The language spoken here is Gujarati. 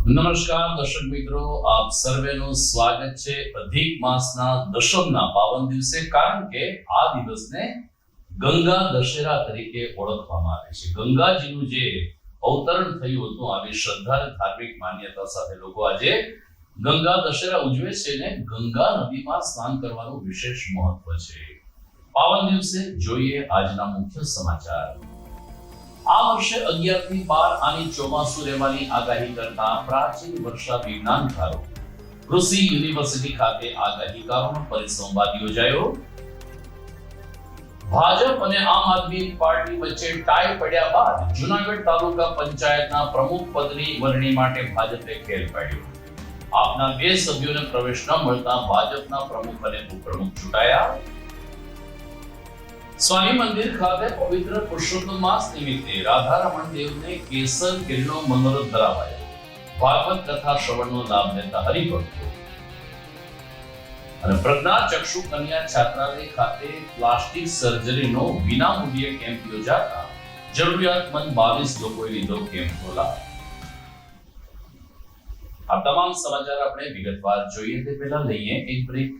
નમસ્કાર દર્શક મિત્રો, આપ સર્વેનું સ્વાગત છે અધિક માસના દશમના પાવન દિવસે, કારણ કે આ દિવસને ગંગા દશેરા તરીકે ઓળખવામાં આવે છે. ગંગાજીનું જે અવતરણ થયું હતું, આવી શ્રદ્ધા અને ધાર્મિક માન્યતા સાથે લોકો આજે ગંગા દશેરા ઉજવે છે ને ગંગા નદીમાં સ્નાન કરવાનું વિશેષ મહત્વ છે. પાવન દિવસે જોઈએ આજના મુખ્ય સમાચાર. આ વર્ષે 11 થી 12 આની ચોમાસું રહેવાની આગાહી કરતા પ્રાચીન વર્ષા વિજ્ઞાનકારો કૃષિ યુનિવર્સિટી ખાતે આગાહીકારોનો પરિસંવાદ યોજાયો. ભાજપ અને આમ આદમી પાર્ટી વચ્ચે ટાઈ પડ્યા બાદ જૂનાગઢ તાલુકા પંચાયતના પ્રમુખ પદની વરણી માટે ભાજપે ખેલ પાડ્યો. આપના 2 સભ્યોને પ્રવેશ ન મળતા ભાજપના પ્રમુખ અને ઉપપ્રમુખ ચૂંટાયા. સ્વામી મંદિર ખાતે પવિત્ર પુરુષોત્તમ માસ નિમિત્તે રાધારમણ દેવને કેસર કેળનો મનોરથ ધરાવાયો. ભાગવત કથા શ્રવણનો લાભ લેતા હરિભક્તો. અને પ્રજ્ઞા ચક્ષુ કન્યા છાત્રાલય ખાતે પ્લાસ્ટિક સર્જરીનો વિનામૂલ્યે કેમ્પ યોજાતા જરૂરિયાતમંદ 22 લોકોએ લીધો કેમ્પનો લાભ. આ તમામ સમાચાર આપણે વિગતવાર જોઈએ તે પહેલા લઈએ એક બ્રેક.